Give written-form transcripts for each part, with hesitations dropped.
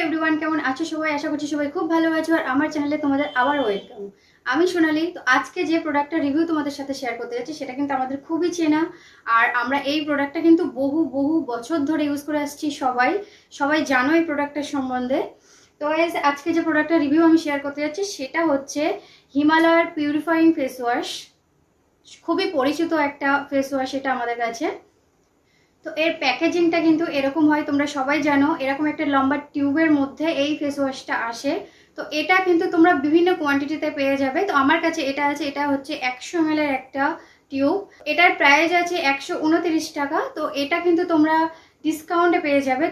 Everyone, কেমন আছো সবাই? আশা করছি সবাই খুব ভালো আছো। আর আমার চ্যানেলে তোমাদের আবার ওয়েলকাম। আমি সোনালি। তো আজকে যে প্রোডাক্টটা রিভিউ তোমাদের সাথে শেয়ার করতে যাচ্ছি সেটা কিন্তু আমাদের খুবই চেনা। আর আমরা এই প্রোডাক্টটা কিন্তু বহু বহু বছর ধরে ইউজ করে আসছি। সবাই সবাই জানো এই প্রোডাক্টের সম্বন্ধে। তো আজকে যে প্রোডাক্টটা রিভিউ আমি শেয়ার করতে যাচ্ছি সেটা হচ্ছে হিমালয়ার পিউরিফাইং ফেস ওয়াশ। খুবই পরিচিত একটা ফেস ওয়াশ এটা আমাদের কাছে। তো এর প্যাকেজিংটা কিন্তু এরকম হয়, তোমরা সবাই জানো। এরকম একটা লম্বা টিউবের মধ্যে এই ফেস ওয়াশটা আসে। তো এটা কিন্তু তোমরা বিভিন্ন কোয়ান্টিটিতে পেয়ে যাবে। তো আমার কাছে এটা আছে, এটা হচ্ছে 100 ml এর একটা টিউব। এটার প্রাইস আছে 129 টাকা। তো এটা কিন্তু তোমরা ডিসকাউন্টে পেয়ে যাবে।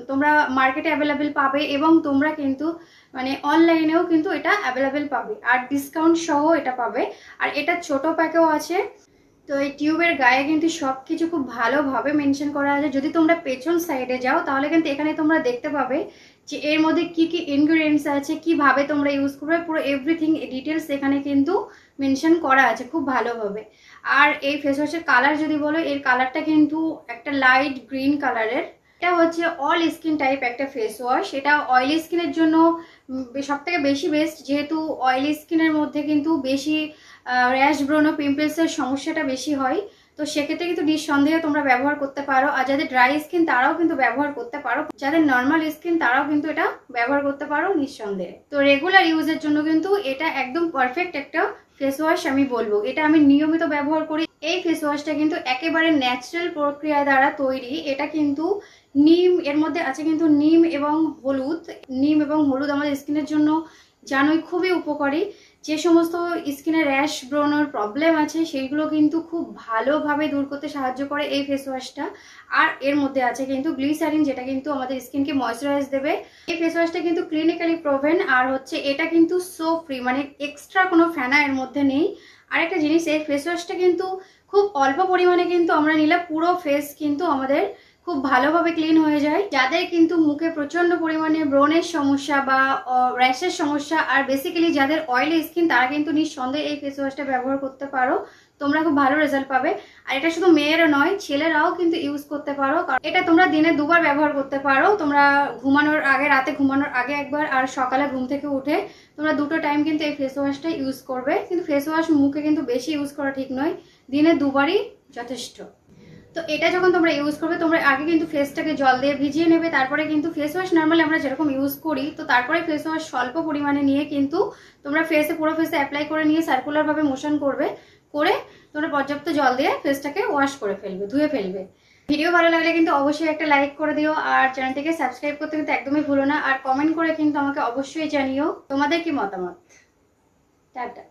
তোমরা মার্কেটে অ্যাভেলেবেল পাবে এবং তোমরা কিন্তু মানে অনলাইনেও কিন্তু এটা অ্যাভেলেবেল পাবে আর ডিসকাউন্ট সহ এটা পাবে। আর এটা ছোট প্যাকেও আছে। তো এই টিউবের গায়ে কিন্তু সবকিছু খুব ভালোভাবে মেনশন করা আছে। যদি তোমরা পেছন সাইডে যাও তাহলে কিন্তু এখানে তোমরা দেখতে পাবে যে এর মধ্যে কি কি ইনগ্রেডিয়েন্টস আছে, কিভাবে তোমরা ইউজ করবে, পুরো এভরিথিং ডিটেলস এখানে কিন্তু মেনশন করা আছে খুব ভালোভাবে। আর এই ফেস ওয়াশের কালার যদি বলো, এর কালারটা কিন্তু একটা লাইট গ্রিন কালারের। এটা হচ্ছে অল স্কিন টাইপ একটা ফেস ওয়াশ। এটা অয়েলি স্কিনের জন্য সব থেকে বেশি বেস্ট, যেহেতু অয়েলি স্কিনের মধ্যে কিন্তু বেশি র্যাশ ব্রণ ও পিম্পলসের সমস্যাটা বেশি হয়। তো সেক্ষেত্রে কিন্তু নিঃসন্দেহে তোমরা ব্যবহার করতে পারো। আর যাদের ড্রাই স্কিন তারাও কিন্তু ব্যবহার করতে পারো, যাদের নর্মাল স্কিন তারাও কিন্তু এটা ব্যবহার করতে পারো নিঃসন্দেহে। তো রেগুলার ইউজের জন্য কিন্তু এটা একদম পারফেক্ট একটা ফেস ওয়াশ আমি বলবো। এটা আমি নিয়মিত ব্যবহার করি। এই ফেস ওয়াশটা কিন্তু একেবারে ন্যাচারাল প্রক্রিয়া দ্বারা তৈরি। এটা কিন্তু নিম, এর মধ্যে আছে কিন্তু নিম এবং হলুদ। নিম এবং হলুদ আমাদের স্কিনের জন্য জানোই খুবই উপকারী। যে সমস্ত স্কিনে র্যাশ ব্রণের প্রবলেম আছে সেইগুলো কিন্তু খুব ভালোভাবে দূর করতে সাহায্য করে এই ফেস ওয়াশটা। আর এর মধ্যে আছে কিন্তু গ্লিসারিন, যেটা কিন্তু আমাদের স্কিনকে ময়শ্চারাইজ দেবে। এই ফেস ওয়াশটা কিন্তু ক্লিনিক্যালি প্রুভেন। আর হচ্ছে এটা কিন্তু সোপ ফ্রি, মানে এক্সট্রা কোনো ফেনা এর মধ্যে নেই। আরেকটা জিনিস, এই ফেস ওয়াশটা কিন্তু খুব অল্প পরিমাণে কিন্তু আমরা নিলে পুরো ফেস কিন্তু আমাদের খুব ভালোভাবে ক্লিন হয়ে যায়। যাদের কিন্তু মুখে প্রচন্ড পরিমাণে ব্রণের সমস্যা বা র্যাশের সমস্যা, আর বেসিক্যালি যাদের অয়েলি স্কিন, তারা কিন্তু নিঃসন্দেহে এই ফেস ওয়াশটা ব্যবহার করতে পারো। তোমরা খুব ভালো রেজাল্ট পাবে। আর এটা শুধু মেয়েরা নয়, ছেলেরাও কিন্তু ইউজ করতে পারো। কারণ এটা তোমরা দিনে দুবার ব্যবহার করতে পারো। তোমরা ঘুমানোর আগে, রাতে ঘুমানোর আগে একবার, আর সকালে ঘুম থেকে উঠে তোমরা দুটো টাইম কিন্তু এই ফেস ওয়াশটা ইউজ করবে। কিন্তু ফেস ওয়াশ মুখে কিন্তু বেশি ইউজ করা ঠিক নয়, দিনে দুবারই যথেষ্ট। তো এটা যখন তোমরা ইউজ করবে, তোমরা আগে কিন্তু ফেসটাকে জল দিয়ে ভিজিয়ে নেবে। তারপরে কিন্তু ফেস ওয়াশ নর্মালি আমরা যেরকম ইউজ করি, তো তারপরে ফেস ওয়াশ স্বল্প পরিমাণে নিয়ে কিন্তু তোমরা পুরো ফেসে অ্যাপ্লাই করে নিয়ে সার্কুলারভাবে মোশন করবে। করে তোমরা পর্যাপ্ত জল দিয়ে ফেসটাকে ওয়াশ করে ফেলবে, ধুয়ে ফেলবে। ভিডিও ভালো লাগলে কিন্তু অবশ্যই একটা লাইক করে দিও। আর চ্যানেলটিকে সাবস্ক্রাইব করতে কিন্তু একদমই ভুলো না। আর কমেন্ট করে কিন্তু আমাকে অবশ্যই জানিও তোমাদের কি মতামত। টাটা।